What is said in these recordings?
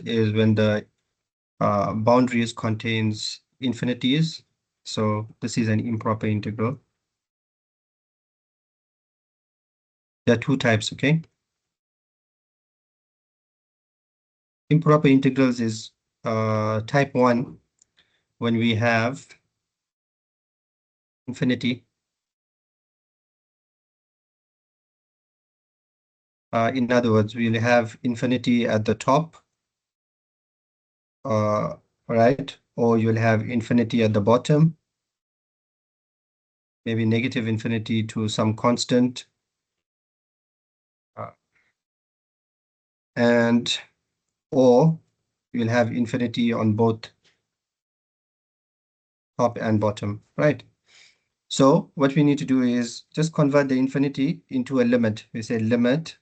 is when the boundaries contains infinities. So this is an improper integral. There are two types, okay? Improper integrals is type 1 when we have infinity. In other words, we'll have infinity at the top, right? Or you'll have infinity at the bottom, maybe negative infinity to some constant. And or you'll have infinity on both top and bottom, right? So what we need to do is just convert the infinity into a limit. We say limit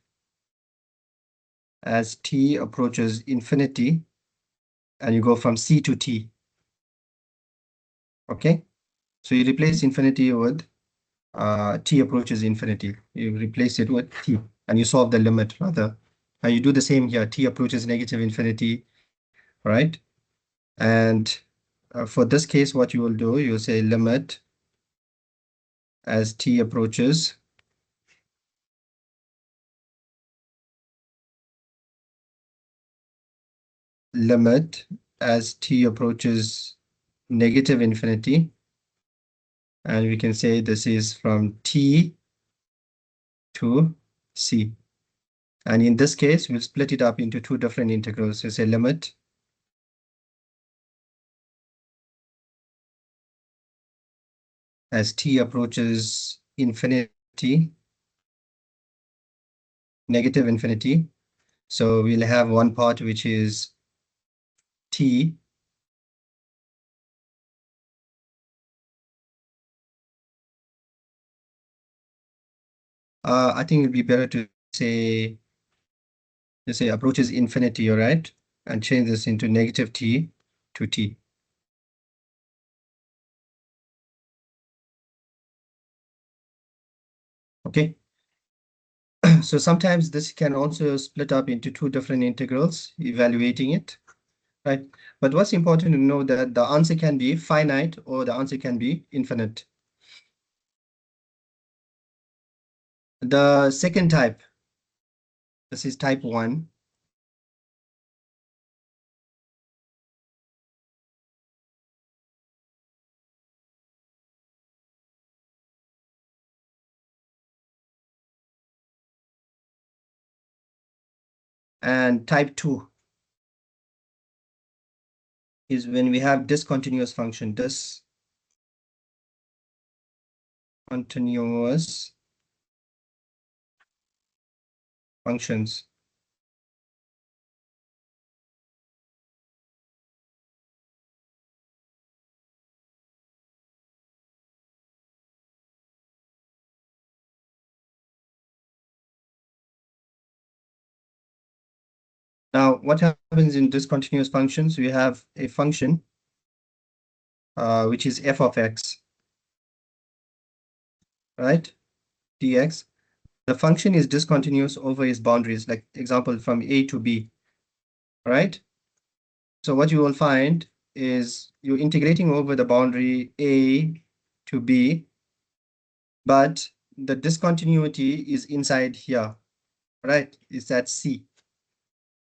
as t approaches infinity, and you go from c to t. Okay, so you replace infinity with t approaches infinity. You replace it with t, and you solve the limit rather. And you do the same here. T approaches negative infinity, right? And for this case, what you will do, you'll say limit as t approaches limit as t approaches negative infinity. And we can say this is from t to c. And in this case, we'll split it up into two different integrals. So say limit as t approaches infinity, negative infinity. So we'll have one part which is t I think it'd be better to say, let's say approaches infinity, all right? And change this into negative t to t. Okay. So sometimes this can also split up into two different integrals, evaluating it, right? But what's important to know that the answer can be finite or the answer can be infinite. The second type, this is type 1. And type 2 is when we have discontinuous function, discontinuous functions. Now, what happens in discontinuous functions? We have a function which is f of x, right? Dx. The function is discontinuous over its boundaries, like example from a to b, right? So what you will find is you're integrating over the boundary a to b, but the discontinuity is inside here, right? It's at c.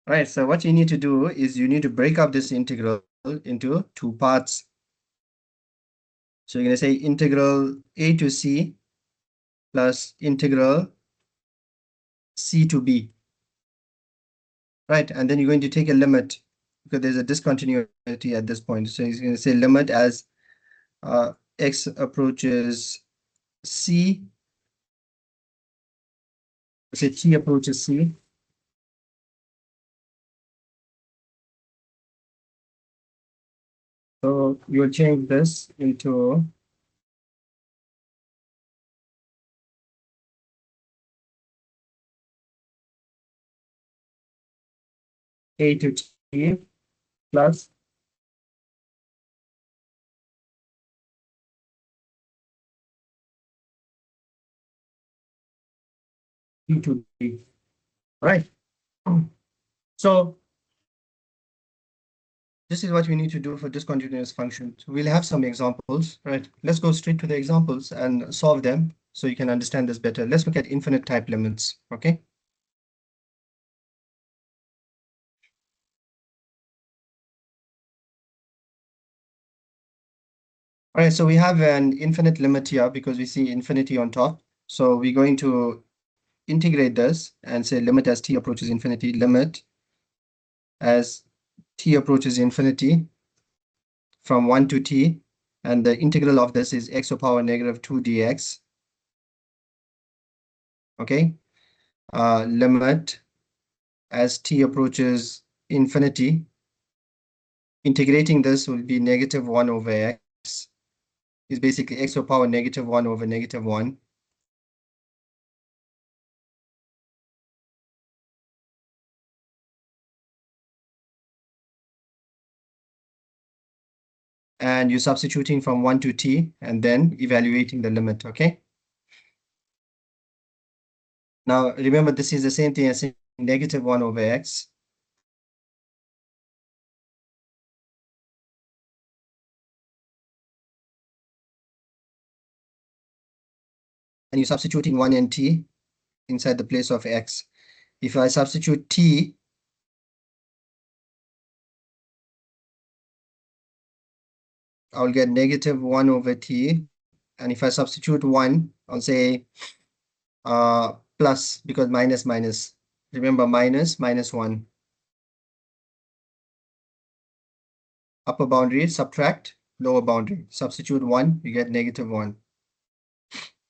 Right, so what you need to do is you need to break up this integral into two parts. So you're going to say integral a to c plus integral c to b. Right, and then you're going to take a limit because there's a discontinuity at this point. So you're going to say limit as x approaches c, say t approaches c. So you'll change this into a to t plus t to b, right? So this is what we need to do for discontinuous functions. We'll have some examples, right? Let's go straight to the examples and solve them so you can understand this better. Let's look at infinite type limits, okay? All right, so we have an infinite limit here because we see infinity on top. So we're going to integrate this and say limit as t approaches infinity, limit as t approaches infinity from 1 to t, and the integral of this is x to the power negative 2 dx, okay? Limit as t approaches infinity, integrating this will be negative 1 over x, is basically x to the power negative 1 over negative 1. And you're substituting from 1 to t and then evaluating the limit, okay? Now, remember, this is the same thing as saying negative 1 over x. And you're substituting 1 and t inside the place of x. If I substitute t, I'll get negative 1 over t. And if I substitute 1, I'll say plus, because minus minus. Remember, minus 1. Upper boundary, subtract, lower boundary. Substitute 1, you get negative 1.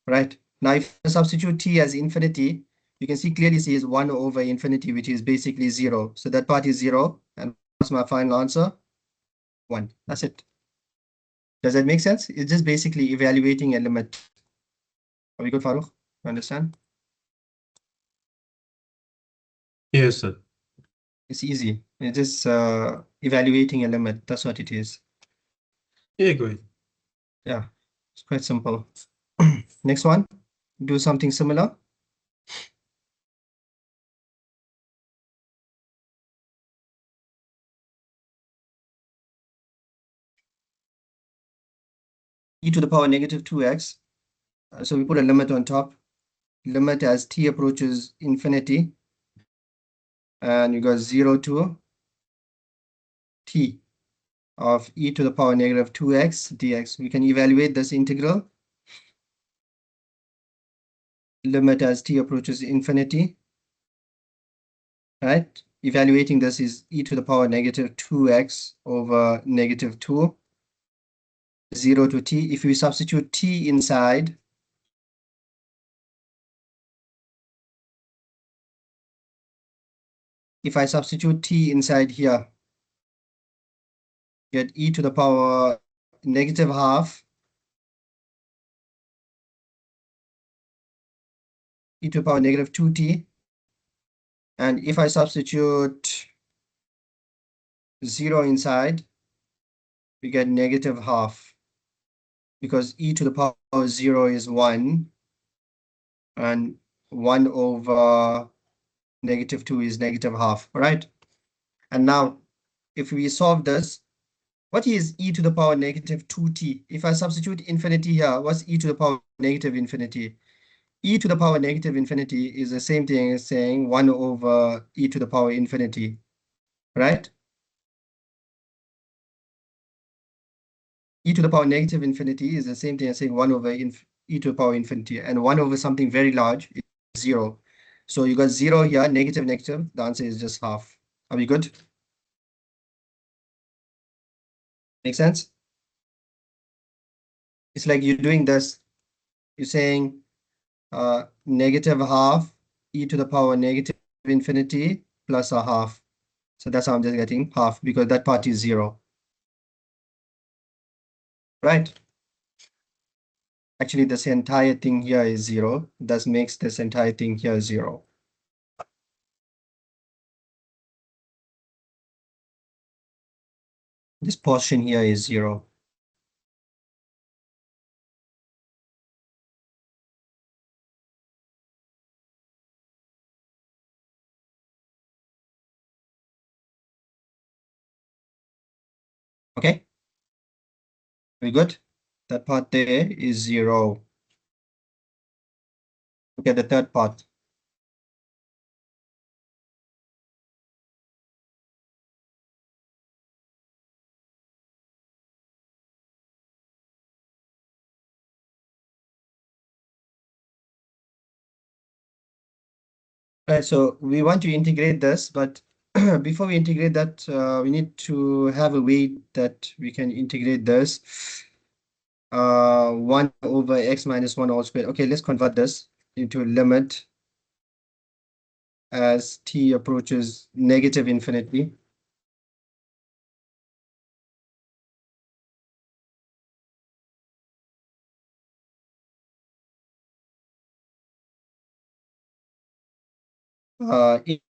Right? Now, if I substitute t as infinity, you can see clearly see is 1 over infinity, which is basically 0. So that part is 0. And what's my final answer? 1. That's it. Does that make sense? It's just basically evaluating a limit. Are we good, Farooq? You understand? Yes, sir. It's easy. It's just evaluating a limit. That's what it is. Yeah, go ahead. Yeah, it's quite simple. Next one, do something similar. E to the power negative 2x. So we put a limit on top. Limit as t approaches infinity. And you got 0 to t of e to the power negative 2x dx. We can evaluate this integral. Limit as t approaches infinity. Right? Evaluating this is e to the power negative 2x over negative 2. 0 to t. If we substitute t inside, if I substitute t inside here, get e to the power negative half, e to the power negative 2t. And if I substitute 0 inside, we get negative half, because e to the power 0 is 1, and 1 over negative 2 is negative half, right? And now, if we solve this, what is e to the power negative 2t? If I substitute infinity here, what's e to the power negative infinity? E to the power negative infinity is the same thing as saying 1 over e to the power infinity, right? E to the power negative infinity is the same thing as saying 1 over e to the power infinity, and 1 over something very large is 0. So you got 0 here, negative, negative. The answer is just half. Are we good? Make sense? It's like you're doing this. You're saying negative half e to the power negative infinity plus a half. So that's how I'm just getting half, because that part is 0. Right? Actually, this entire thing here is 0. That makes this entire thing here 0. This portion here is 0. Okay, we good? That part there is 0. Look at the third part. Right, so we want to integrate this, but before we integrate that, we need to have a way that we can integrate this. 1 over x minus 1 all squared. Okay, let's convert this into a limit as t approaches negative infinity.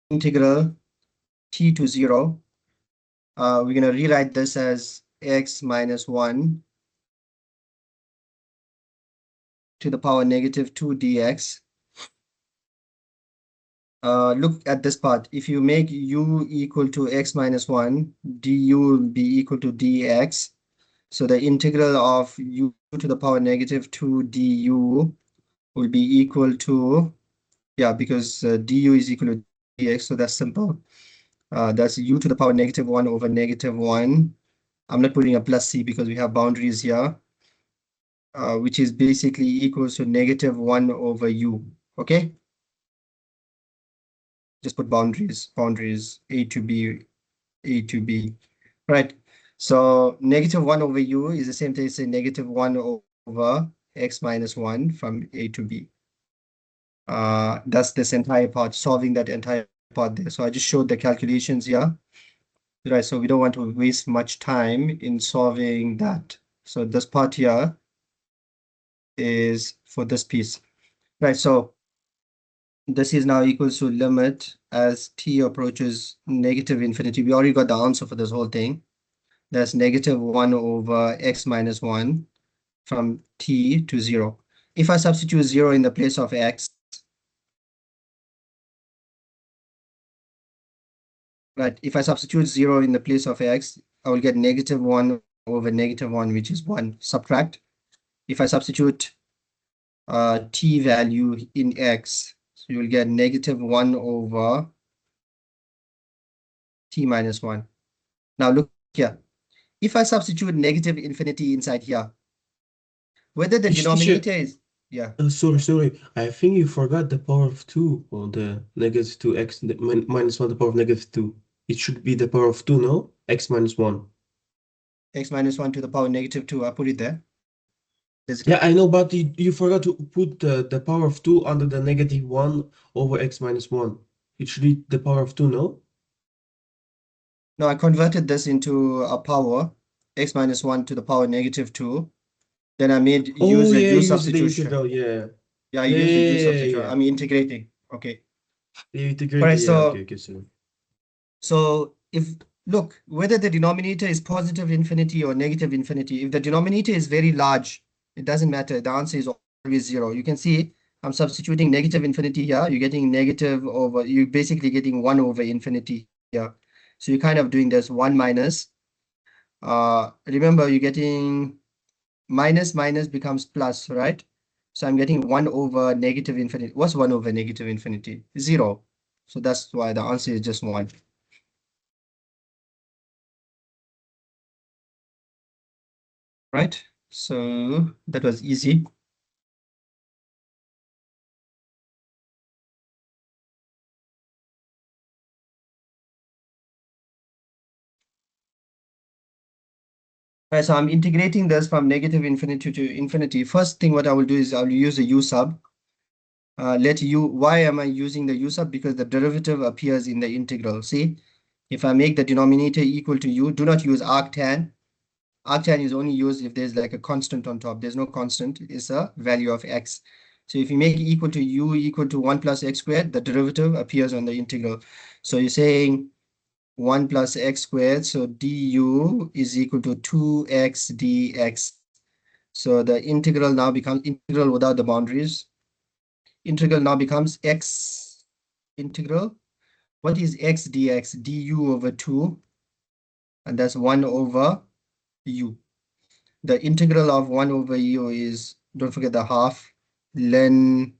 Integral t to 0. We're going to rewrite this as x minus 1 to the power negative 2 dx. Look at this part. If you make u equal to x minus 1, du will be equal to dx. So the integral of u to the power negative 2 du will be equal to, yeah, because du is equal to dx, so that's simple. That's u to the power negative 1 over negative 1. I'm not putting a plus c because we have boundaries here, which is basically equals to negative 1 over u. Okay? Just put boundaries, a to b, a to b. Right. So negative 1 over u is the same thing as negative 1 over x minus 1 from a to b. That's this entire part, solving that entire part there. So I just showed the calculations here. Right, so we don't want to waste much time in solving that. So this part here is for this piece. Right, so this is now equals to limit as t approaches negative infinity. We already got the answer for this whole thing. That's negative 1 over x minus 1 from t to 0. If I substitute 0 in the place of x, right, if I substitute 0 in the place of x, I will get negative 1 over negative 1, which is 1. Subtract. If I substitute t value in x, so you'll get negative 1 over t minus 1. Now look here. If I substitute negative infinity inside here, whether the Teacher, denominator is, yeah, sorry. I think you forgot the power of 2 on the negative 2x minus 1 to the power of negative 2. It should be the power of 2, no? X minus 1. x minus 1 to the power negative 2, I put it there. Yeah, I know, but you forgot to put the power of 2 under the negative 1 over x minus 1. It should be the power of 2, no? No, I converted this into a power, x minus 1 to the power negative 2. Then I made use Oh, a yeah, u use the substitution. integral, yeah. Yeah, I Yeah, use the yeah, u yeah, yeah, substitution. yeah. I'm integrating. Okay. The All right, integrator, yeah, so okay, sorry. so if look, whether the denominator is positive infinity or negative infinity, if the denominator is very large, it doesn't matter. The answer is always 0. You can see I'm substituting negative infinity here. You're getting negative over, you're basically getting 1 over infinity here. So you're kind of doing this 1 minus. Remember, you're getting minus minus becomes plus, right? So I'm getting 1 over negative infinity. What's 1 over negative infinity? 0. So that's why the answer is just 1. Right? So that was easy. Right, so I'm integrating this from negative infinity to infinity. First thing what I will do is I'll use a u sub. Why am I using the u sub? Because the derivative appears in the integral. See, if I make the denominator equal to u, do not use arctan. Arctan is only used if there's like a constant on top. There's no constant, it's a value of x. So if you make equal to u equal to 1 plus x squared, the derivative appears on the integral. So you're saying 1 plus x squared, so du is equal to 2x dx. So the integral now becomes integral without the boundaries. Integral now becomes x integral. What is x dx? Du over 2, and that's 1 over u. The integral of 1 over u is, don't forget the half, len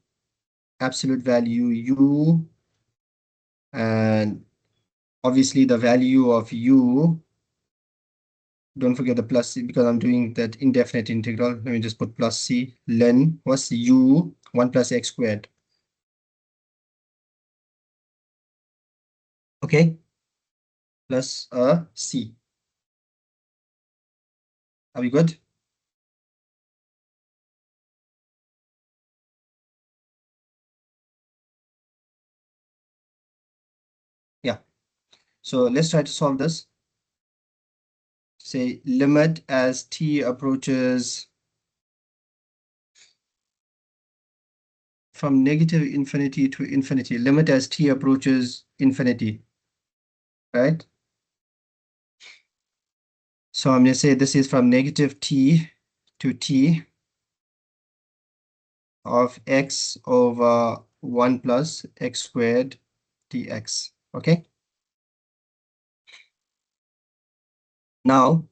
absolute value u, and obviously the value of u, don't forget the plus c because I'm doing that indefinite integral. Let me just put plus c, len, what's u, 1 plus x squared. Okay, plus c. Are we good? Yeah. So let's try to solve this. Say limit as t approaches from negative infinity to infinity. Limit as t approaches infinity, right? So I'm going to say this is from negative t to t of x over 1 plus x squared dx. Okay. Now,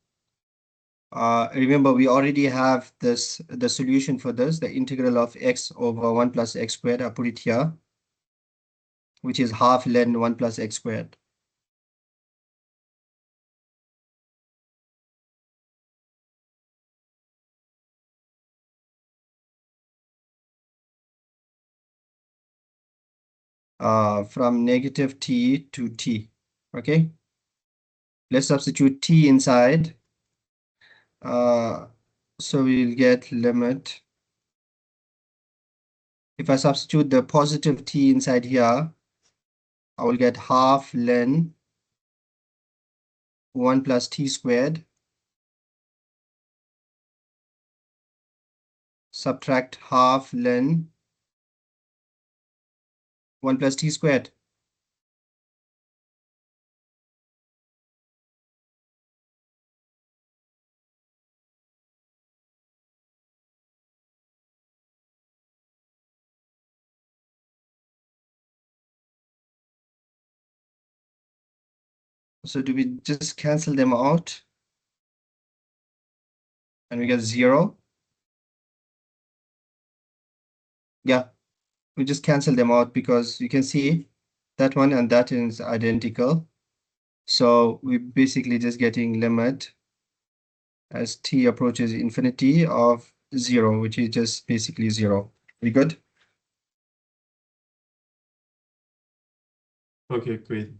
remember we already have this, the solution for this, the integral of x over 1 plus x squared. I put it here, which is half ln 1 plus x squared. From negative t to t. Okay. Let's substitute t inside. So we'll get limit. If I substitute the positive t inside here, I will get half ln 1 plus t squared, subtract half ln 1 plus t squared. So do we just cancel them out? And we get 0. Yeah, we just cancel them out because you can see that one and that is identical. So we're basically just getting limit as t approaches infinity of 0, which is just basically 0. We good? Okay, great.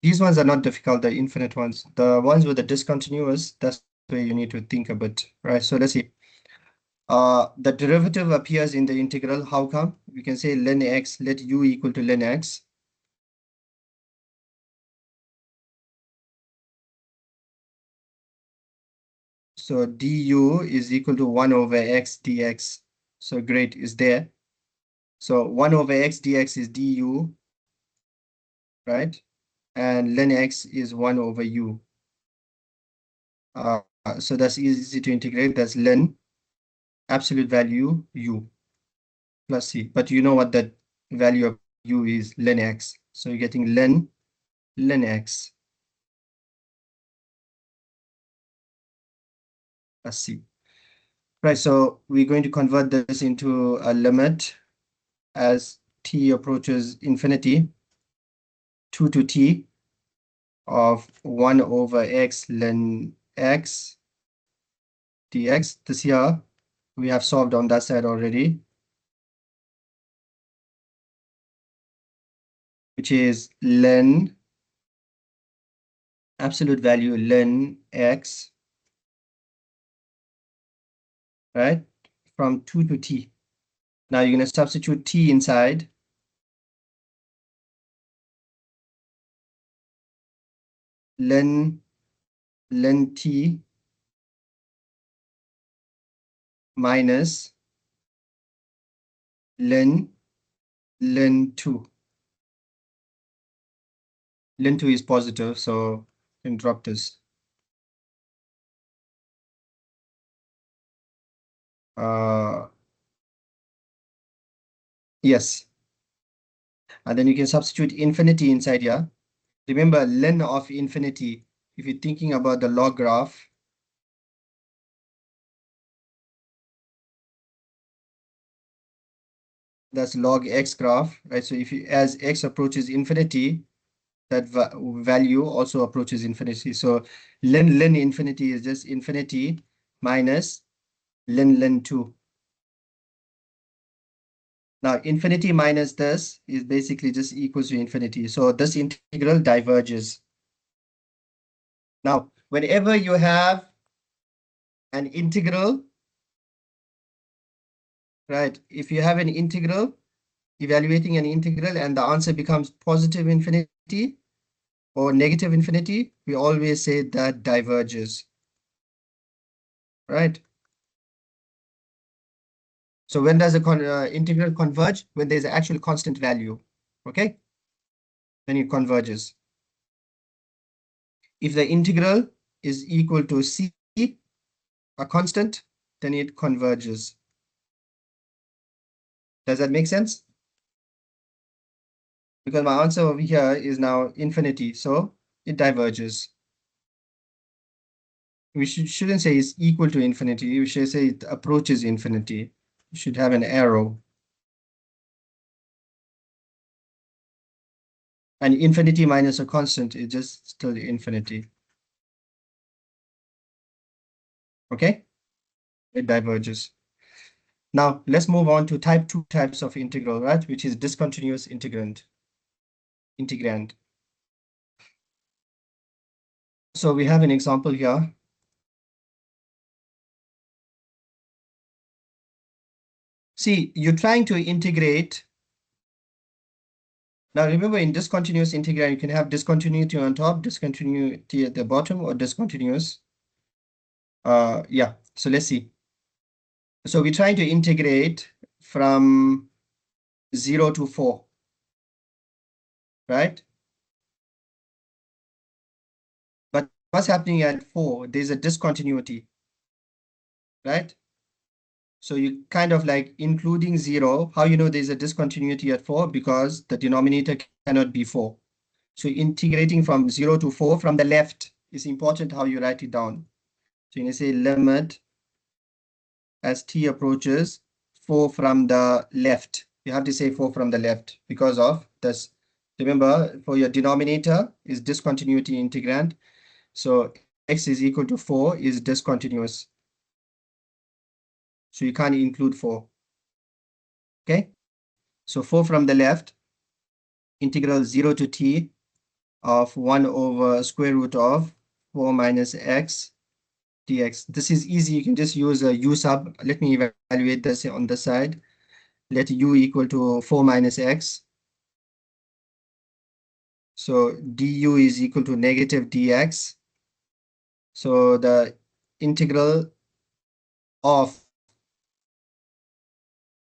These ones are not difficult, the infinite ones. The ones with the discontinuous, that's where you need to think a bit, right? So let's see. The derivative appears in the integral. How come? We can say ln x, let u equal to ln x. So du is equal to 1 over x dx. So great, is there. So 1 over x dx is du, right? And ln x is 1 over u. So that's easy to integrate. That's ln absolute value u plus c. But you know what that value of u is, ln x. So you're getting ln x plus c. Right, so we're going to convert this into a limit as t approaches infinity, 2 to t of 1 over x ln x dx. This here we have solved on that side already, which is ln absolute value ln x, right, from 2 to t. Now you're going to substitute t inside. Ln t minus ln 2. Ln 2 is positive, so you can drop this. Uh, Yes. And then you can substitute infinity inside here. Remember, ln of infinity, if you're thinking about the log graph, that's log x graph, right? So if you, as x approaches infinity, that value also approaches infinity. So ln infinity is just infinity minus ln 2. Now infinity minus this is basically just equals to infinity. So this integral diverges. Now, whenever you have an integral, right? If you have an integral, evaluating an integral and the answer becomes positive infinity or negative infinity, we always say that diverges, right? So when does the integral converge? When there's an actual constant value, okay? Then it converges. If the integral is equal to c, a constant, then it converges. Does that make sense? Because my answer over here is now infinity, so it diverges. We shouldn't say it's equal to infinity. We should say it approaches infinity. You should have an arrow. And infinity minus a constant is just still infinity. Okay? It diverges. Now, let's move on to type 2 types of integral, right? Which is discontinuous integrand. So we have an example here. See, you're trying to integrate. Now, remember in discontinuous integrand, you can have discontinuity on top, discontinuity at the bottom, or discontinuous. Yeah, so let's see. So we're trying to integrate from 0 to 4, right? But what's happening at 4? There's a discontinuity, right? So you kind of like including 0. How you know there's a discontinuity at 4? Because the denominator cannot be 4. So integrating from 0 to 4 from the left is important how you write it down. So you say limit as t approaches 4 from the left. You have to say 4 from the left because of this. Remember, for your denominator is discontinuity integrand. So x is equal to 4 is discontinuous. So you can't include 4. Okay? So 4 from the left, integral 0 to t of 1 over square root of 4 minus x dx. This is easy. You can just use a u sub. Let me evaluate this on the side. Let u equal to 4 minus x. So du is equal to negative dx. So the integral of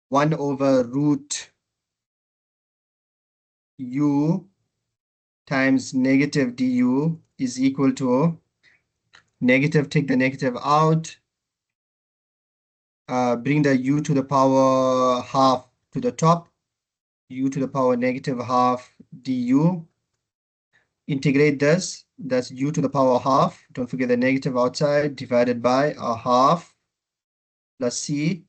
1 over root u times negative du is equal to negative, take the negative out, bring the u to the power half to the top, u to the power negative half du. Integrate this, that's u to the power half. Don't forget the negative outside, divided by a half plus c.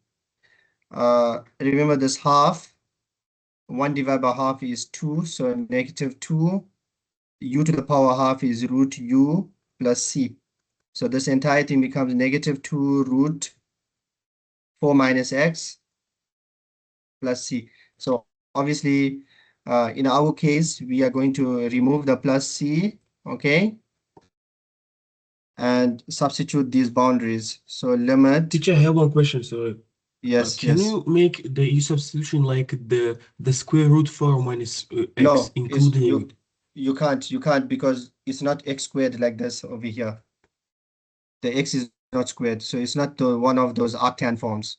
Remember this half, 1 divided by half is 2, so negative 2. U to the power half is root u plus c. So this entire thing becomes negative 2 root 4 minus x plus c. So obviously, in our case, we are going to remove the plus c, okay? And substitute these boundaries. So limit, Teacher, I have one question, sorry. yes, Can yes. you make the u substitution like the square root 4 minus x, No, it's including... you can't because it's not x squared like this over here. The x is not squared, so it's not one of those arctan forms.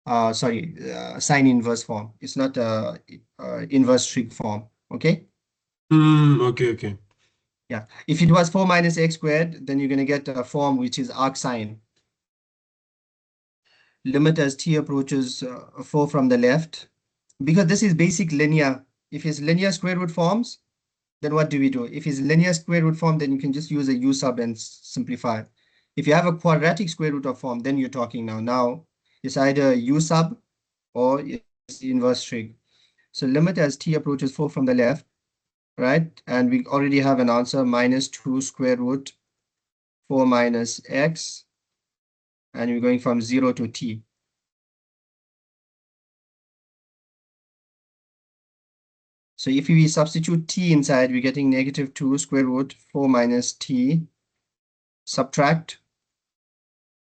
Sorry, sine inverse form. It's not a inverse trig form. Okay. Okay, okay. Yeah. If it was 4 minus x squared, then you're going to get a form which is arc sine. Limit as t approaches 4 from the left. Because this is basic linear. If it's linear square root forms, then what do we do? If it's linear square root form, then you can just use a u sub and simplify. If you have a quadratic square root of form, then you're talking now. Now it's either u sub or it's the inverse trig. So limit as t approaches 4 from the left, right? And we already have an answer, minus 2 square root 4 minus x, and we're going from 0 to t. So if we substitute t inside, we're getting negative 2 square root 4 minus t, subtract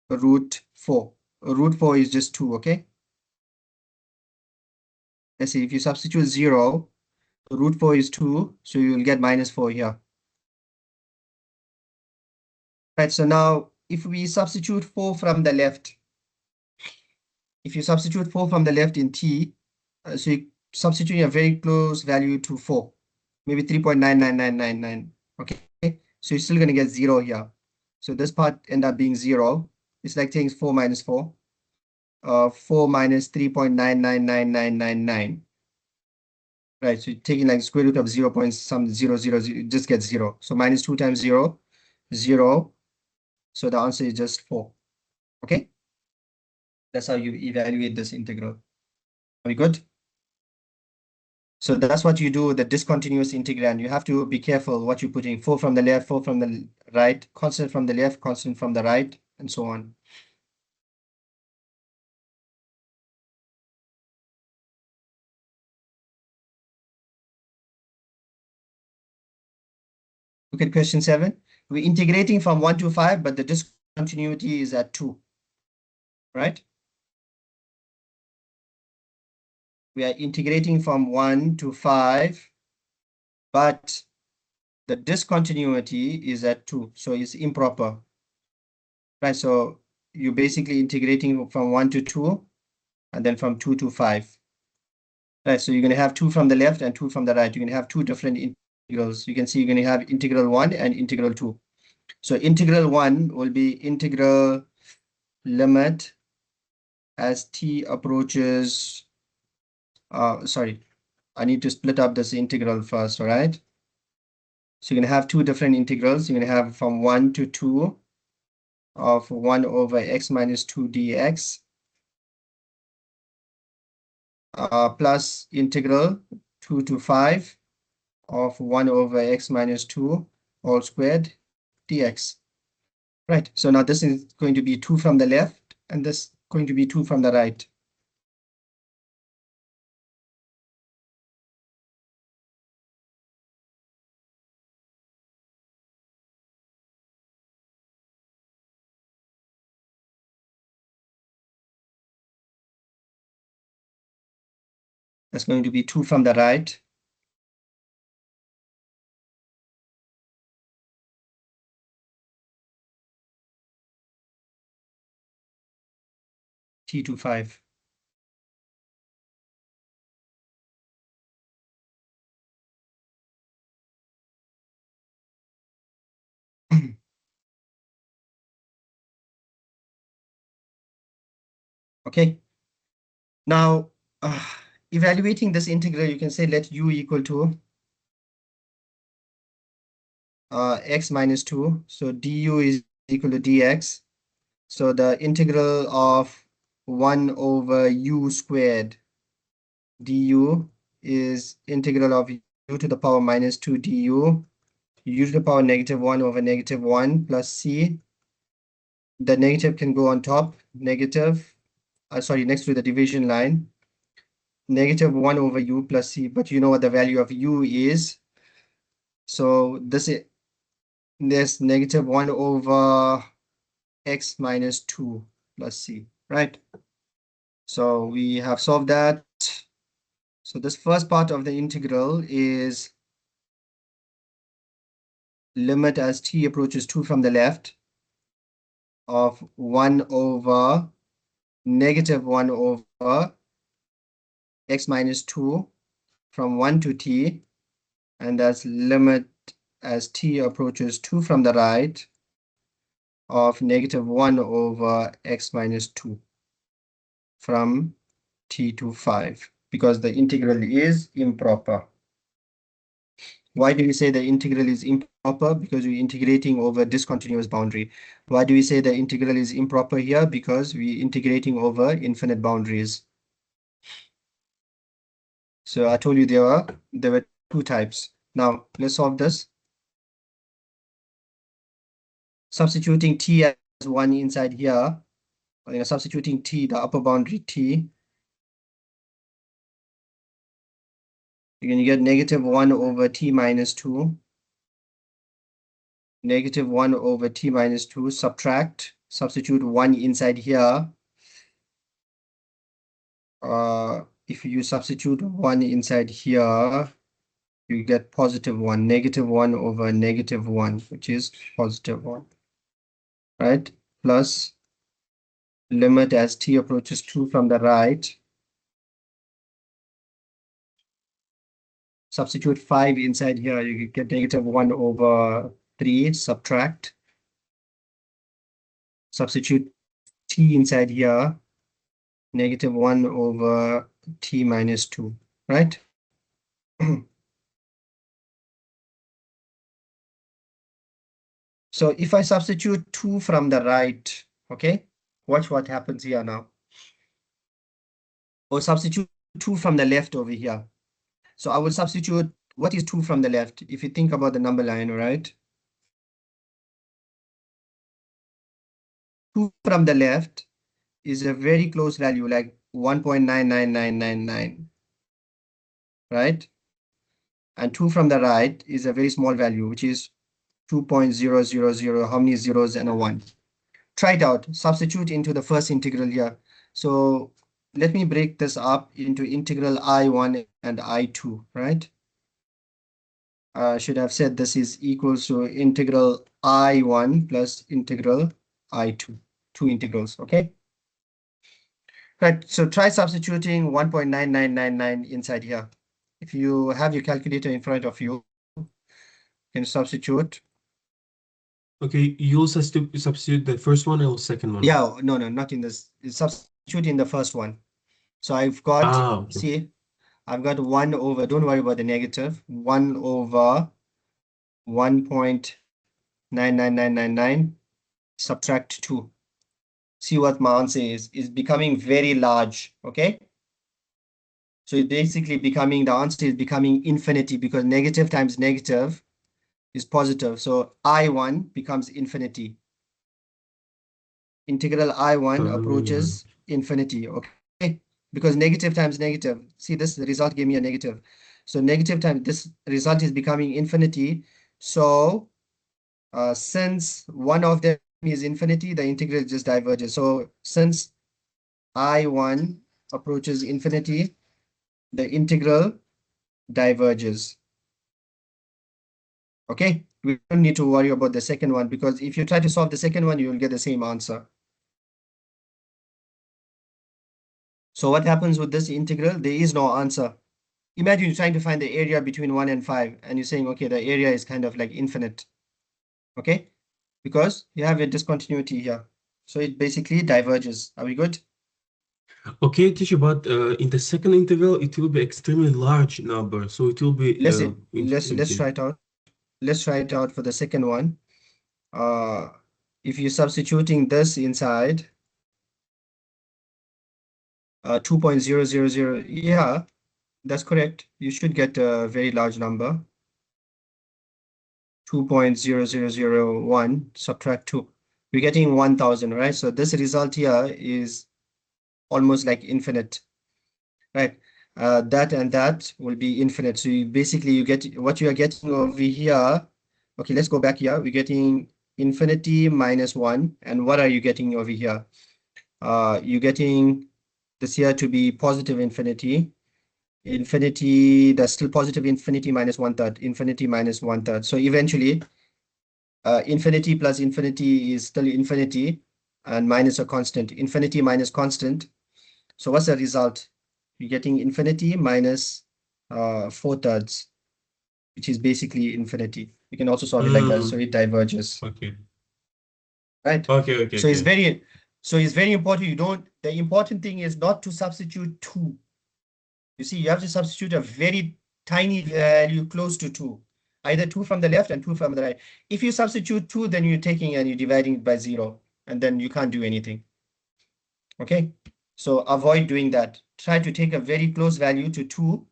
root 4. Root 4 is just 2, okay? Let's see, if you substitute 0, root 4 is 2, so you will get minus 4 here. Right, so now if we substitute 4 from the left, if you substitute 4 from the left in t, so you substitute a very close value to 4, maybe 3.99999, okay? So you're still going to get 0 here. So this part end up being 0. It's like taking 4 minus 4. 4 minus 3.99999. Right, so you're taking like square root of 0 point some 0, 0, 0, just get 0. So minus 2 times 0, 0. So the answer is just 4. Okay? That's how you evaluate this integral. Are we good? So that's what you do with the discontinuous integrand. You have to be careful what you're putting. 4 from the left, 4 from the right, constant from the left, constant from the right, and so on. Look at question 7. We're integrating from 1 to 5, but the discontinuity is at 2. Right? We are integrating from 1 to 5, but the discontinuity is at 2, so it's improper. Right, so you're basically integrating from 1 to 2, and then from 2 to 5. Right, so you're going to have 2 from the left and 2 from the right. You're going to have 2 different integrals. You can see you're going to have integral 1 and integral 2. So integral 1 will be integral limit as t approaches, sorry, I need to split up this integral first, all right? So you're going to have 2 different integrals. You're going to have from 1 to 2 of 1 over x minus 2 dx plus integral 2 to 5 of 1 over x minus 2 all squared dx. Right, so now this is going to be 2 from the left, and this is going to be 2 from the right. That's going to be 2 from the right. T to 5. Okay. Now, evaluating this integral, you can say let u equal to x minus 2. So du is equal to dx. So the integral of 1 over u squared du is integral of u to the power minus 2 du, u to the power negative 1 over negative 1 plus c. The negative can go on top, negative, sorry, next to the division line, negative 1 over u plus c, but you know what the value of u is. So this is negative 1 over x minus 2 plus c, right? So we have solved that. So this first part of the integral is limit as t approaches 2 from the left of 1 over negative 1 over x minus 2 from 1 to t, and that's limit as t approaches 2 from the right of negative 1 over x minus 2 from t to 5. because the integral is improper. Why do we say the integral is improper? Because we're integrating over discontinuous boundary. Why do we say the integral is improper here? Because we're integrating over infinite boundaries. So I told you there were two types. Now let's solve this. Substituting t as 1 inside here, substituting t, the upper boundary t, you're going to get negative 1 over t minus 2. Negative 1 over t minus 2, substitute 1 inside here. If you substitute 1 inside here, you get positive 1, negative 1 over negative 1, which is positive 1, right? Plus limit as t approaches 2 from the right. Substitute 5 inside here, you get negative 1 over 3, subtract. Substitute t inside here, negative 1 over t minus 2, right? So if I substitute 2 from the right, okay, watch what happens here now. Or substitute 2 from the left over here. So I will substitute, what is 2 from the left? If you think about the number line, right? 2 from the left is a very close value, like 1.99999, right? And 2 from the right is a very small value, which is 2.000, how many zeros and a 1? Try it out, substitute into the first integral here. So let me break this up into integral I1 and I2, right? I should have said this is equals to integral I1 plus integral I2, two integrals, okay? Right, so try substituting 1.9999 inside here. If you have your calculator in front of you, you can substitute. Okay, you'll substitute the first one or second one? Yeah, no, not in this. Substitute in the first one. So I've got, Okay. see, I've got 1 over, don't worry about the negative, 1 over 1.99999, subtract 2. See what my answer is becoming very large, okay? So it's basically becoming, the answer is becoming infinity because negative times negative is positive. So I1 becomes infinity. Integral I1 approaches infinity, okay? Because negative times negative, see this, the result gave me a negative. So negative times, this result is becoming infinity. So since one of them is infinity, the integral just diverges. So since I1 approaches infinity, the integral diverges. Okay, we don't need to worry about the second one because if you try to solve the second one, you will get the same answer. So what happens with this integral? There is no answer. Imagine you're trying to find the area between 1 and 5 and you're saying, okay, the area is kind of like infinite. Okay, because you have a discontinuity here. So it basically diverges. Are we good? Okay, teacher, but in the second interval, it will be extremely large number, so it will be Let's infinity. try it out. Let's try it out for the second one. If you're substituting this inside 2.000, yeah, that's correct. You should get a very large number. 2.0001 subtract 2. We're getting 1000, right? So this result here is almost like infinite, right? That and that will be infinite. So you basically you get what you are getting over here. Okay, let's go back here. We're getting infinity minus 1. And what are you getting over here? You're getting this here to be positive infinity. Infinity, that's still positive infinity minus 1/3. Infinity minus 1/3. So eventually, infinity plus infinity is still infinity and minus a constant. Infinity minus constant. So what's the result? You're getting infinity minus 4/3, which is basically infinity. You can also solve it like that. So it diverges. Okay. Right? Okay. So it's very important. The important thing is not to substitute 2. You see, you have to substitute a very tiny value close to 2. Either 2 from the left and 2 from the right. If you substitute 2, then you're taking and you're dividing it by 0. And then you can't do anything. Okay? So avoid doing that. Try to take a very close value to 2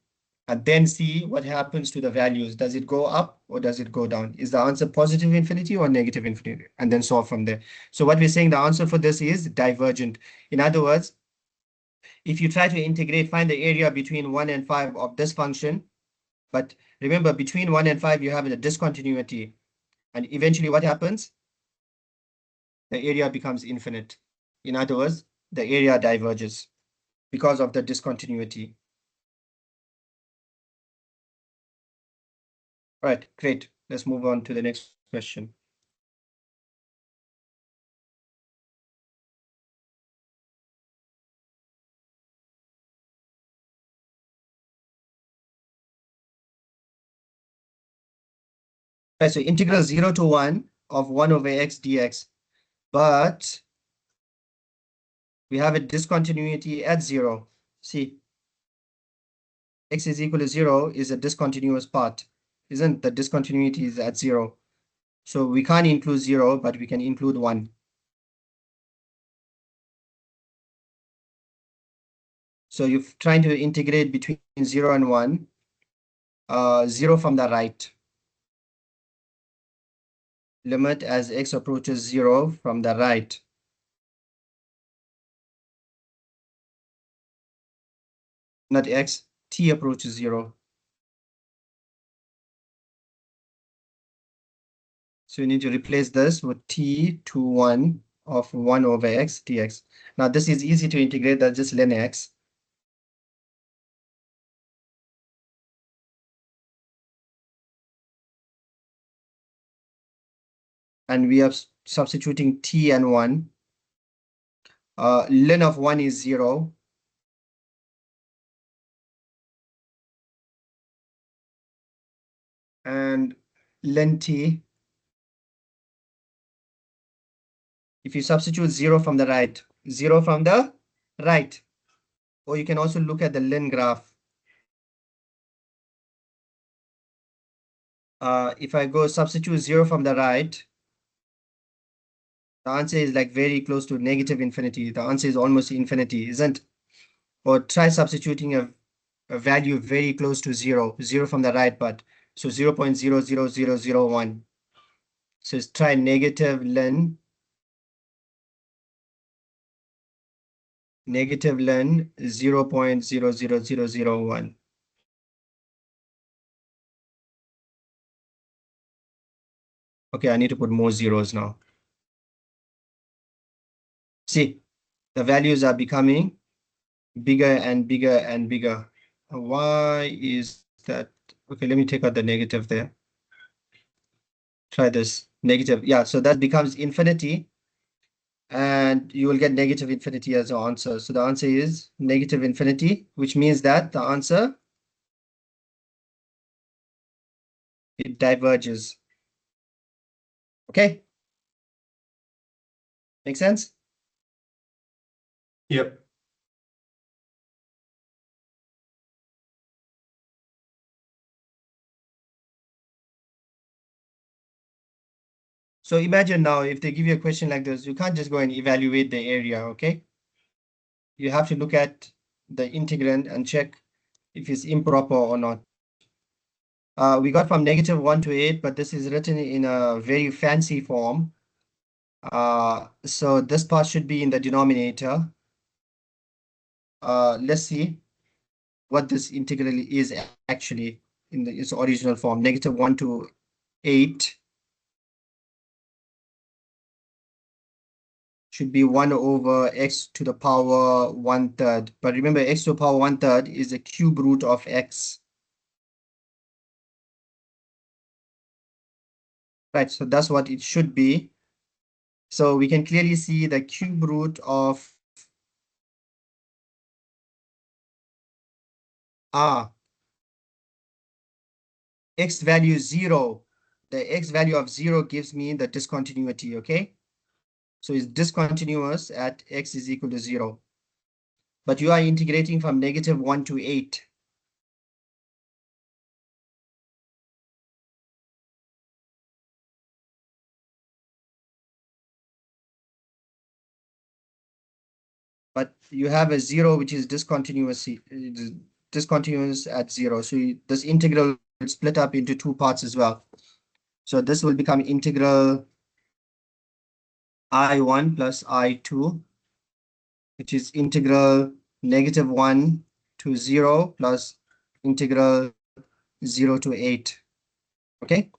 and then see what happens to the values. Does it go up or does it go down? Is the answer positive infinity or negative infinity? And then solve from there. So what we're saying, the answer for this is divergent. In other words, if you try to integrate, find the area between 1 and 5 of this function, but remember between 1 and 5, you have a discontinuity. And eventually what happens? The area becomes infinite. In other words, the area diverges because of the discontinuity. All right, great. Let's move on to the next question. Right, so integral 0 to 1 of 1 over x dx, but we have a discontinuity at 0. See, x is equal to 0 is a discontinuous part, isn't the discontinuity is at 0. So we can't include 0, but we can include 1. So you're trying to integrate between 0 and 1, 0 from the right. Limit as x approaches 0 from the right. Not x, t approaches 0. So you need to replace this with t to 1 of 1 over x dx. Now this is easy to integrate, that's just ln x. And we are substituting t and 1. Ln of 1 is 0. And ln t, if you substitute 0 from the right, 0 from the right. Or you can also look at the ln graph. If I go substitute 0 from the right, the answer is like very close to negative infinity. The answer is almost infinity, isn't? Or try substituting a value very close to 0, 0 from the right, but so 0.00001. So try negative ln 0.00001. Okay, I need to put more zeros now. See, the values are becoming bigger and bigger and bigger. Why is that? Okay, let me take out the negative there. Try this negative. Yeah, so that becomes infinity. And you will get negative infinity as the answer. So the answer is negative infinity, which means that the answer, it diverges. Okay? Make sense? Yep. So imagine now if they give you a question like this, you can't just go and evaluate the area, okay? You have to look at the integrand and check if it's improper or not. We got from -1 to 8, but this is written in a very fancy form. So this part should be in the denominator. Let's see what this integral is actually in its original form. -1 to 8 should be 1 over x to the power 1/3. But remember, x to the power 1/3 is the cube root of x. Right, so that's what it should be. So we can clearly see the cube root of x value 0. The x value of 0 gives me the discontinuity, okay? So it's discontinuous at x is equal to 0. But you are integrating from -1 to 8. but you have a 0 which is discontinuous at 0. So this integral will split up into two parts as well. So this will become integral I1 plus I2, which is integral -1 to 0 plus integral 0 to 8. Okay.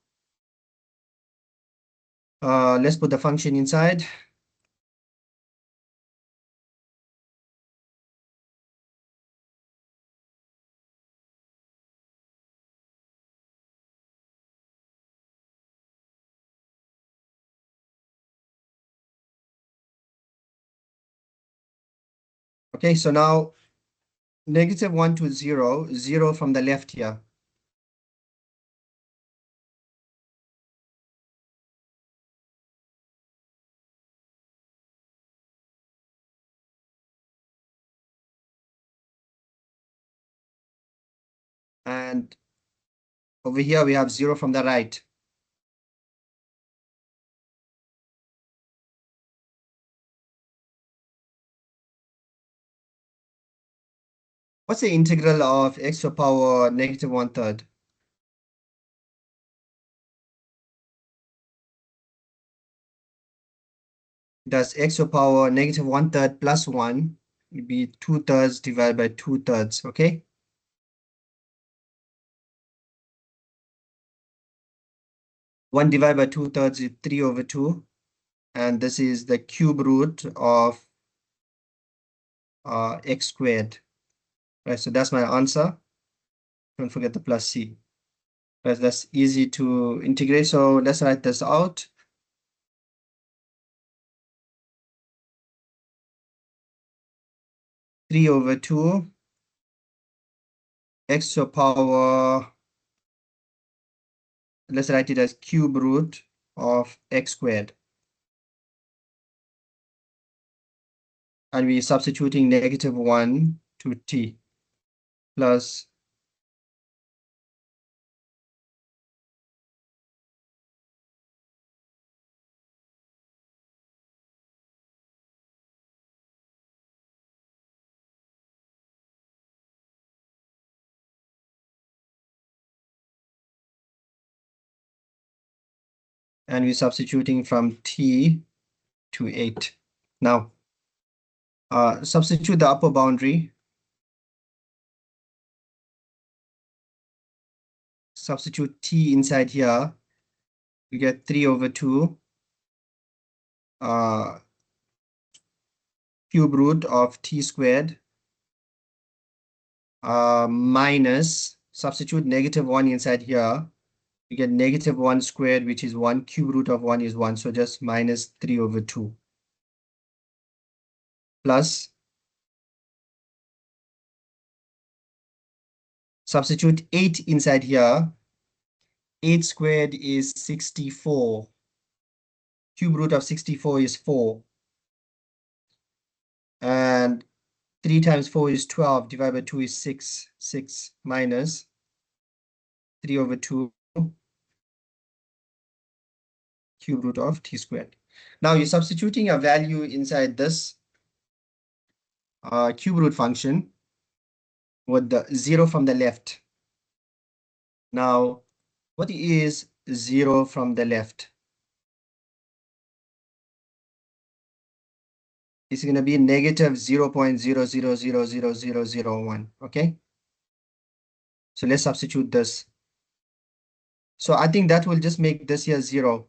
Let's put the function inside. Okay, so now -1 to 0, 0 from the left here. And over here we have 0 from the right. What's the integral of x to the power -1/3? Does x to the power -1/3 plus 1 will be 2/3 divided by 2/3, okay? One divided by 2/3 is 3/2. And this is the cube root of x squared. Right, so that's my answer. Don't forget the plus c. Right, that's easy to integrate. So let's write this out. Three over two x to the power, let's write it as cube root of x squared. And we're substituting -1 to t plus and we're substituting from t to 8. Now, substitute the upper boundary. Substitute t inside here. You get 3/2 cube root of t squared minus, substitute -1 inside here. You get -1 squared, which is 1. Cube root of 1 is 1. So just minus 3/2. Plus, substitute 8 inside here. 8 squared is 64. Cube root of 64 is 4. And 3 times 4 is 12. Divided by 2 is 6. 6 minus 3/2 cube root of t squared. Now you're substituting a value inside this cube root function with the 0 from the left. Now, what is 0 from the left? It's going to be negative 0.00000001, okay? So let's substitute this. So I think that will just make this here 0.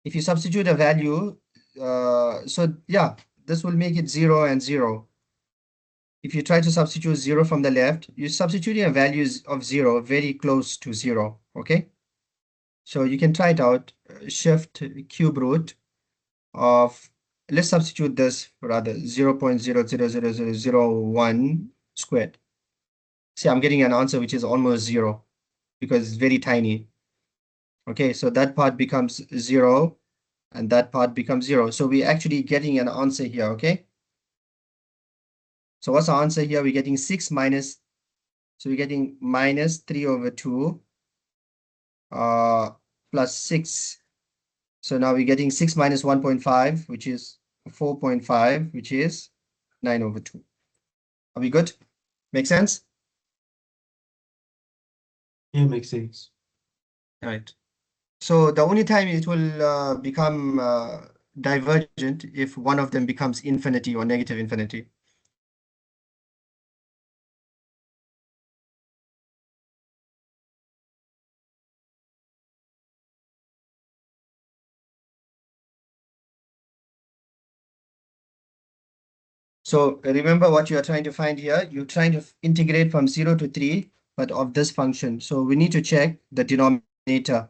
If you substitute a value, so yeah, this will make it 0 and 0. If you try to substitute 0 from the left, you're substituting a value of 0 very close to 0, okay? So you can try it out. Shift cube root of, let's substitute this rather 0.000001 squared. See, I'm getting an answer which is almost 0 because it's very tiny. Okay, so that part becomes 0 and that part becomes 0. So we're actually getting an answer here, okay? So what's our answer here? We're getting 6 minus, so we're getting minus 3/2 plus 6. So now we're getting 6 minus 1.5, which is 4.5, which is 9/2. Are we good? Make sense? Yeah, makes sense. Right. So the only time it will become divergent if one of them becomes infinity or negative infinity. So remember what you are trying to find here. You're trying to integrate from 0 to 3, but of this function. So we need to check the denominator.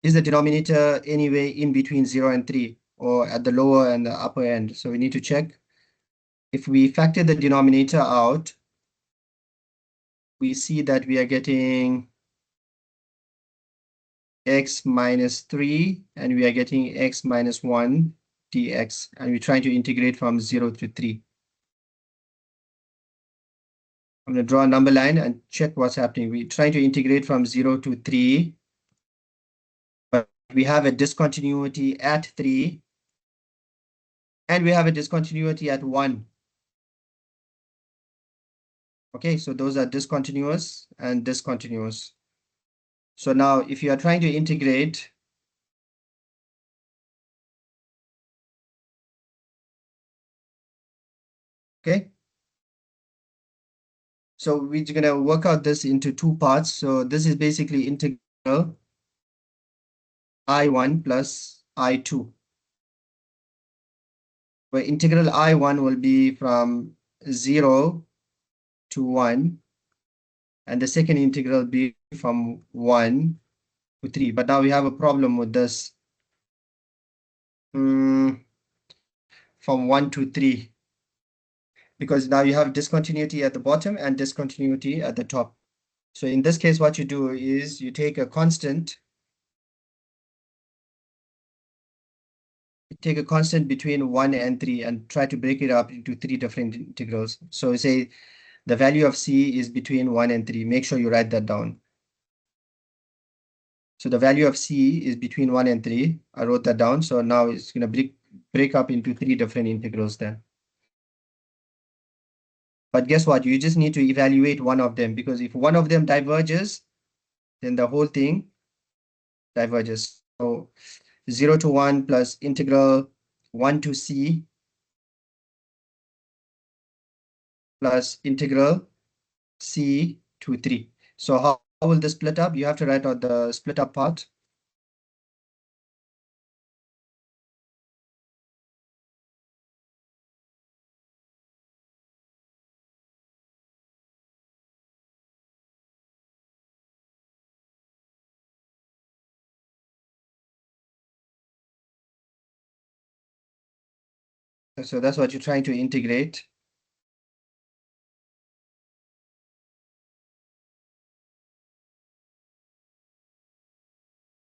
Is the denominator anyway in between 0 and 3 or at the lower and the upper end? So we need to check. If we factor the denominator out, we see that we are getting x minus 3 and we are getting x minus 1 dx, and we're trying to integrate from 0 to 3. I'm going to draw a number line and check what's happening. We're trying to integrate from 0 to 3, but we have a discontinuity at 3 and we have a discontinuity at 1. Okay, so those are discontinuous and discontinuous. So now if you are trying to integrate, okay, so we're going to work out this into two parts. So this is basically integral I1 plus I2, where integral I1 will be from 0 to 1, and the second integral will be from 1 to 3. But now we have a problem with this. From 1 to 3, because now you have discontinuity at the bottom and discontinuity at the top. So in this case, what you do is you take a constant, between 1 and 3 and try to break it up into 3 different integrals. So say the value of c is between 1 and 3. Make sure you write that down. So the value of c is between 1 and 3. I wrote that down. So now it's going to break up into 3 different integrals then. But guess what? You just need to evaluate one of them, because if one of them diverges, then the whole thing diverges. So 0 to 1 plus integral 1 to c plus integral c to 3. So how will this split up? You have to write out the split up part. So that's what you're trying to integrate.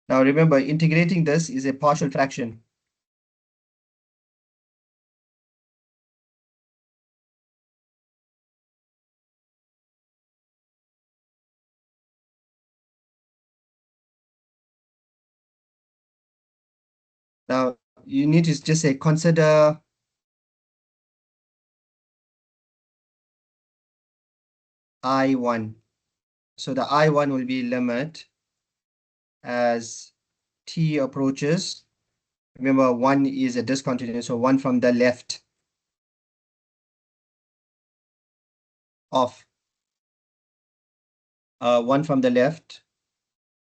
Now remember, integrating this is a partial fraction. Now you need to just say consider I1. So the I1 will be limit as t approaches. Remember, 1 is a discontinuous, so 1 from the left of 1 from the left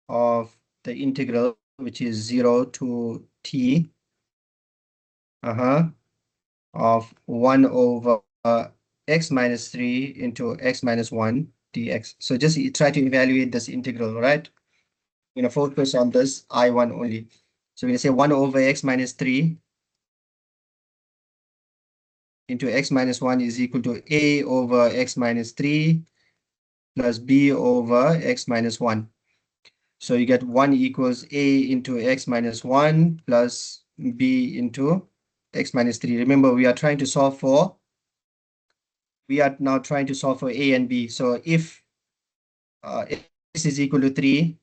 of the integral, which is 0 to t of 1 over x minus 3 into x minus 1 dx. So just try to evaluate this integral, right? We're going to focus on this I1 only. So we're going to say 1 over x minus 3 into x minus 1 is equal to a over x minus 3 plus b over x minus 1. So you get 1 equals a into x minus 1 plus b into x minus 3. Remember, we are trying to solve for, a and b. So if x is equal to 3,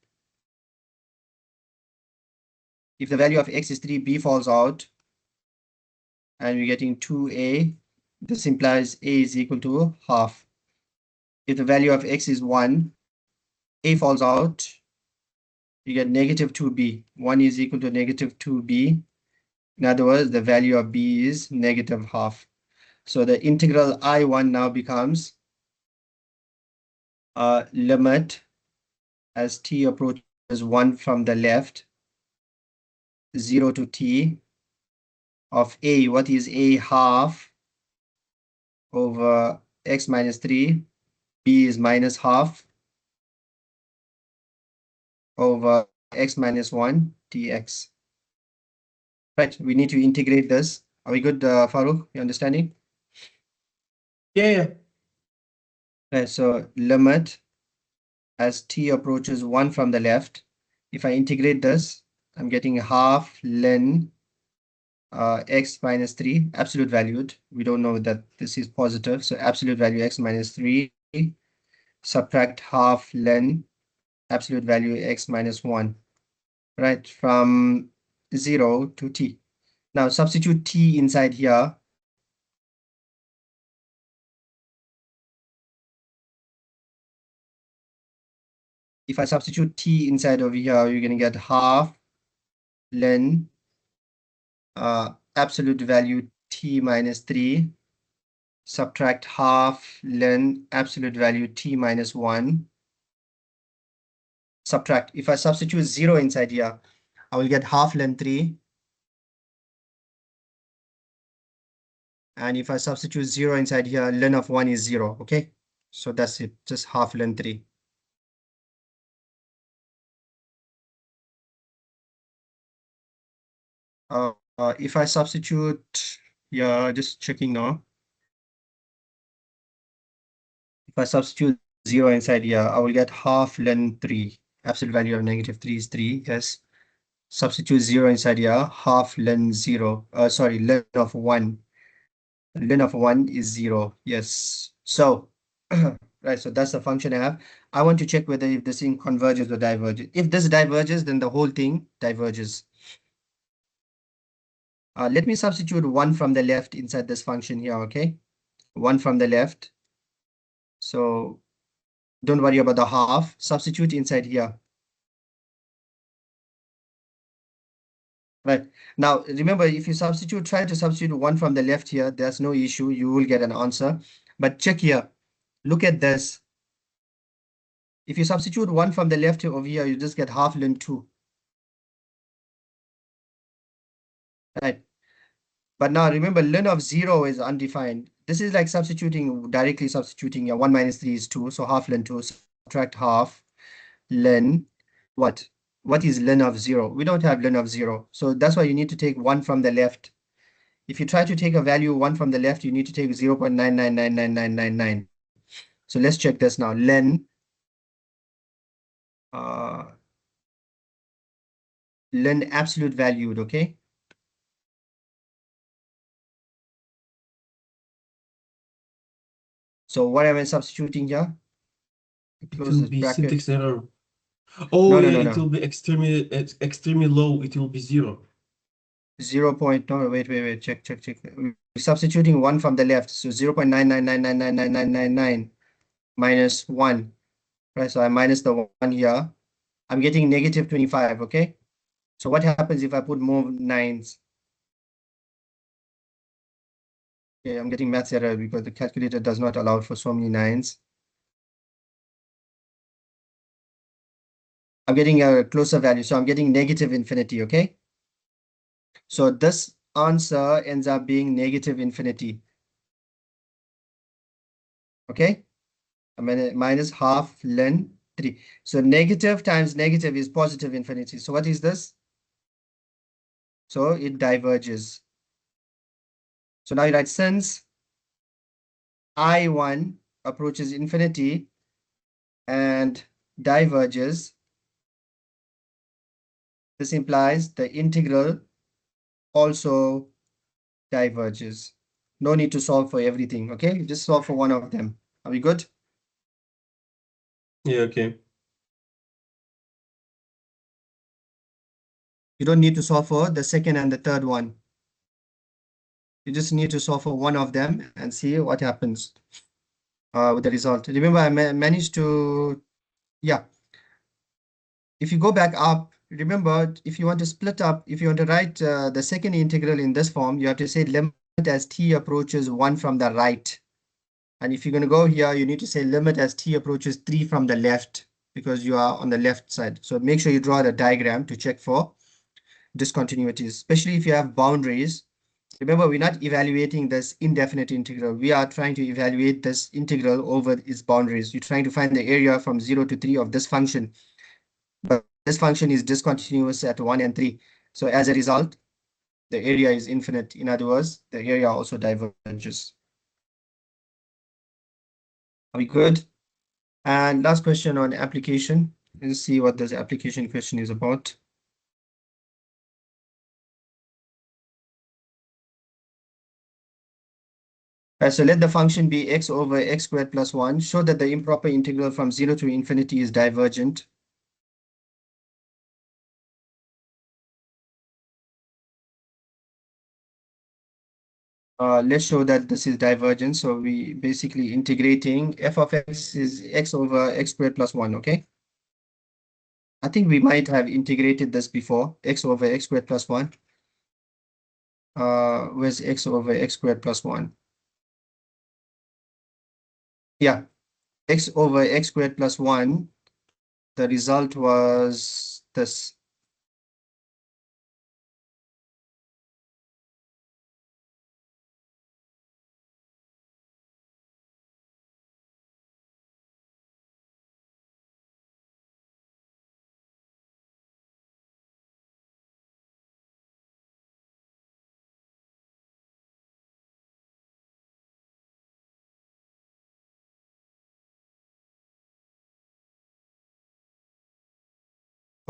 if the value of x is 3, b falls out, and we're getting 2a This implies a is equal to half. If the value of x is 1, a falls out, you get negative 2b. 1 is equal to negative 2b. In other words, the value of b is negative half. So the integral I1 now becomes a limit as t approaches 1 from the left, 0 to t of a. What is a? Half over x minus 3. B is minus half over x minus 1 dx. Right, we need to integrate this. Are we good, Farooq? You understanding? Yeah. Right, so limit as t approaches 1 from the left. If I integrate this, I'm getting half ln x minus 3, absolute valued. We don't know that this is positive, so absolute value x minus 3, subtract half ln absolute value x minus 1, right, from 0 to t. Now substitute t inside here. If I substitute t inside over here, you're going to get half ln absolute value t minus 3, subtract half ln absolute value t minus 1, subtract. If I substitute 0 inside here, I will get half ln 3. And if I substitute 0 inside here, ln of 1 is 0, okay? So that's it, just half ln 3. If I substitute, yeah, just checking now. If I substitute 0 inside here, I will get half ln 3. Absolute value of negative 3 is 3, yes. Substitute 0 inside here, half ln 0, sorry, ln of 1. Ln of 1 is 0, yes. So, right, so that's the function I have. I want to check whether if this thing converges or diverges. If this diverges, then the whole thing diverges. Let me substitute 1 from the left inside this function here, okay? 1 from the left. So don't worry about the half. Substitute inside here. Right. Now, remember, if you substitute, try to substitute 1 from the left here, there's no issue. You will get an answer. But check here. Look at this. If you substitute 1 from the left over here, you just get half ln 2. Right. But now remember, ln of 0 is undefined. This is like substituting, directly substituting. 1 minus 3 is 2. So half ln 2. Subtract half ln what? What is ln of 0? We don't have ln of 0. So that's why you need to take 1 from the left. If you try to take a value 1 from the left, you need to take 0.9999999. So let's check this now. Ln absolute valued, okay? So what am I substituting here? It Close will this be bracket. syntax error. Oh No, no, yeah, no, it no. will be extremely low. It will be 0. 0. No, wait. Check. We're substituting 1 from the left. So 0.999999999 minus 1. Right, so I minus the 1 here. I'm getting negative 25, okay? So what happens if I put more nines? Okay, I'm getting maths error because the calculator does not allow for so many nines. I'm getting a closer value, so I'm getting negative infinity, okay? So this answer ends up being negative infinity, okay? I mean, minus half ln 3. So negative times negative is positive infinity. So what is this? So it diverges. So now you write since I1 approaches infinity and diverges, this implies the integral also diverges. No need to solve for everything, okay? Just solve for one of them. Are we good? Yeah, okay. You don't need to solve for the second and the third one. You just need to solve for one of them and see what happens with the result. Remember, I managed to, yeah. If you go back up, remember, if you want to split up, if you want to write the second integral in this form, you have to say limit as t approaches 1 from the right. And if you're going to go here, you need to say limit as t approaches 3 from the left, because you are on the left side. So make sure you draw the diagram to check for discontinuities, especially if you have boundaries. Remember, we're not evaluating this indefinite integral. We are trying to evaluate this integral over its boundaries. You're trying to find the area from 0 to 3 of this function. But this function is discontinuous at 1 and 3. So as a result, the area is infinite. In other words, the area also diverges. Are we good? And last question on application. Let's see what this application question is about. So let the function be x over x squared plus 1. Show that the improper integral from 0 to infinity is divergent. Let's show that this is divergent. So we basically integrating f of x is x over x squared plus 1, okay? I think we might have integrated this before, x over x squared plus 1. Where's x over x squared plus 1? Yeah, x over x squared plus 1. The result was this.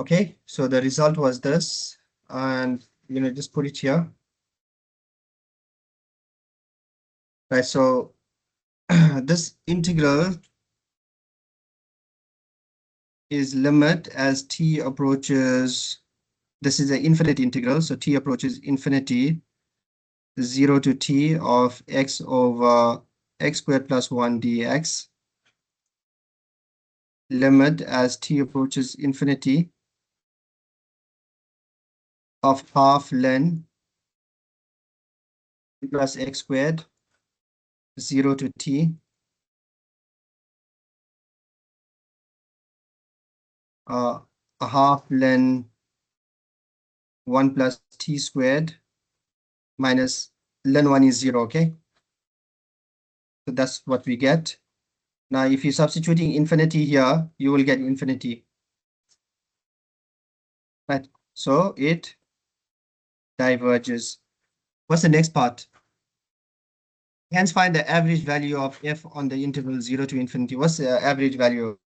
Okay, so the result was this, and just put it here. Right, so this integral is limit as t approaches, this is an infinite integral, so t approaches infinity, 0 to t of x over x squared plus 1 dx, limit as t approaches infinity of half ln plus x squared, 0 to t, a half ln 1 plus t squared minus ln 1 is 0, okay? So that's what we get. Now, if you're substituting infinity here, you will get infinity. Right, so it diverges. What's the next part? Hence, find the average value of f on the interval 0 to infinity. What's the average value?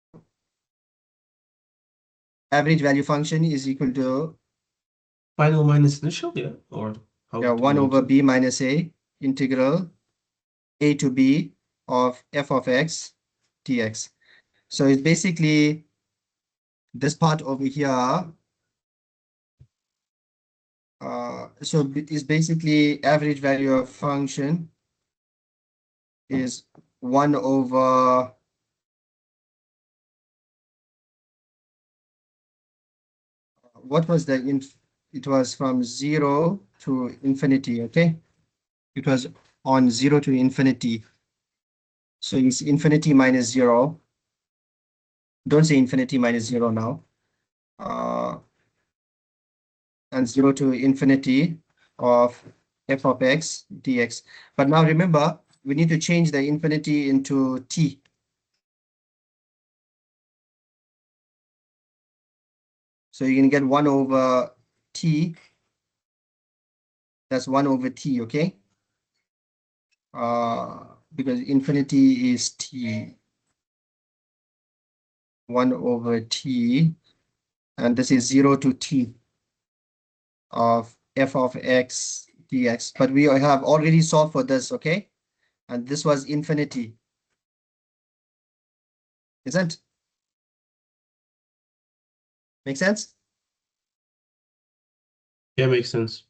Average value function is equal to Final minus initial, yeah? Or how do you 1 want over to? b minus a integral a to b of f of x dx. So it's basically this part over here. So it's basically average value of function is 1 over what was the it was from 0 to infinity, okay? It was on 0 to infinity. So it's infinity minus 0. Don't say infinity minus 0 now. And 0 to infinity of f of x dx. But now remember, we need to change the infinity into t. So you're going to get 1 over t. That's 1 over t, okay? Because infinity is t. 1 over t. And this is 0 to t of f of x dx. But we have already solved for this, okay? And this was infinity. Isn't? Make sense? Yeah, makes sense.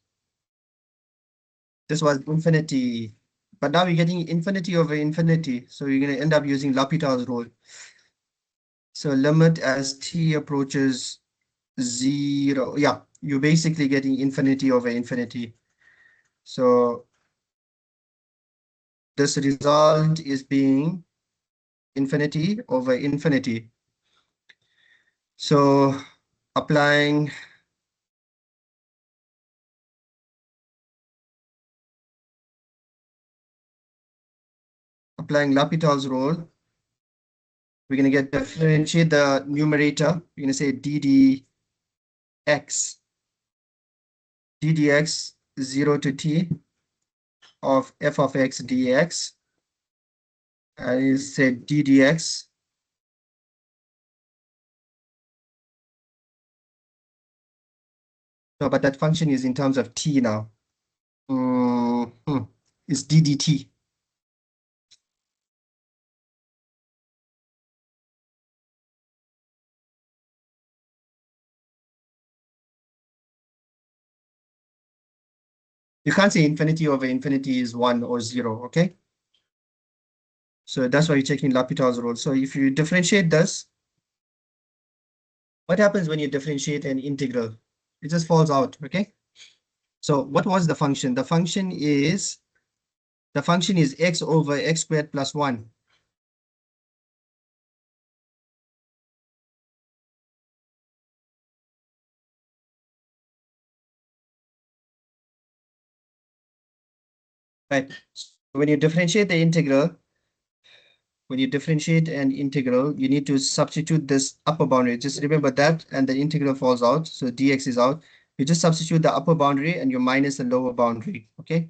This was infinity. But now we're getting infinity over infinity. So you're going to end up using L'Hopital's rule. So limit as t approaches 0. Yeah, you're basically getting infinity over infinity. So this result is being infinity over infinity. So applying L'Hopital's rule, we're going to get differentiate the numerator. We're going to say ddx, ddx 0 to t of f of x dx. I said ddx no, but that function is in terms of t now. It's ddt. You can't say infinity over infinity is 1 or 0, okay? So that's why you're taking L'Hopital's rule. So if you differentiate this, what happens when you differentiate an integral? It just falls out, okay? So what was the function? The function is x over x squared plus 1. Right. So when you differentiate the integral, when you differentiate an integral, you need to substitute this upper boundary. Just remember that, and the integral falls out. So dx is out. You just substitute the upper boundary and you minus the lower boundary, okay?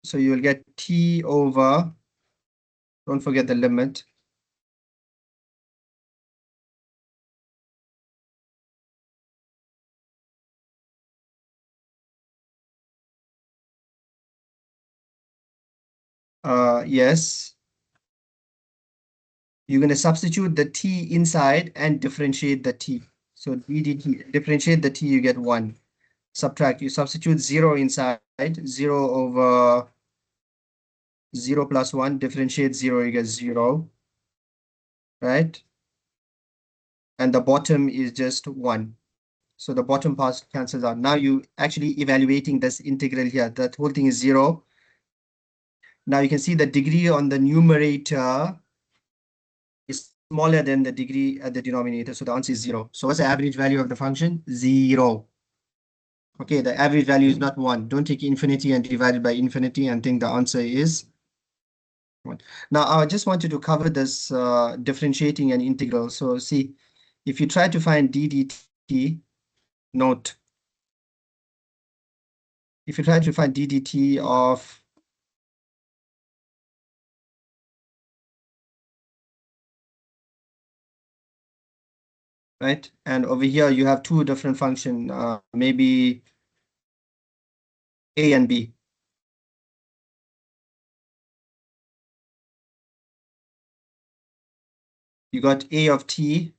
So you will get t over, don't forget the limit. Yes. You're going to substitute the t inside and differentiate the t. So ddt, differentiate the t, you get 1. Subtract, you substitute 0 inside, 0 over 0 plus 1, differentiate 0, you get 0, right? And the bottom is just 1. So the bottom part cancels out. Now you actually evaluating this integral here. That whole thing is 0. Now you can see the degree on the numerator is smaller than the degree at the denominator. So the answer is 0. So what's the average value of the function? 0. Okay, the average value is not 1. Don't take infinity and divide it by infinity and think the answer is 1. Now, I just wanted to cover this differentiating an integral. So see, if you try to find ddt, note, if you try to find ddt of right, and over here you have two different functions, maybe a and b. You got a of t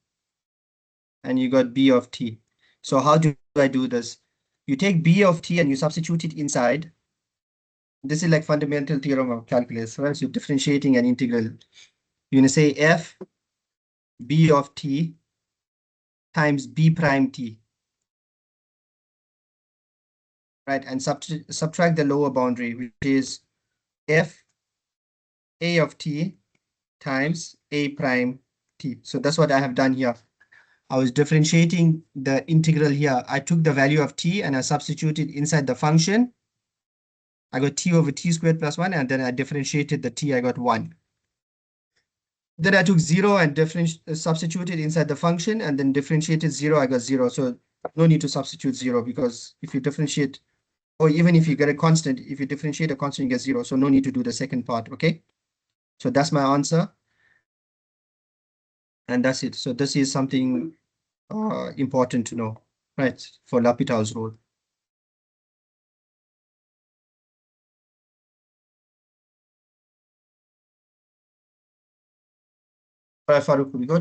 and you got b of t. So how do I do this? You take b of t and you substitute it inside. This is like fundamental theorem of calculus, right? So differentiating an integral. You're going to say f b of t times b prime t, right? And subtract the lower boundary, which is f a of t times a prime t. So that's what I have done here. I was differentiating the integral here. I took the value of t and I substituted inside the function. I got t over t squared plus 1, and then I differentiated the t, I got 1. Then I took 0 and substituted inside the function, and then differentiated 0, I got 0. So no need to substitute 0, because if you differentiate, or even if you get a constant, if you differentiate a constant, you get 0. So no need to do the second part, okay? So that's my answer. And that's it. So this is something important to know, right, for L'Hopital's rule. All right, Farouk, we got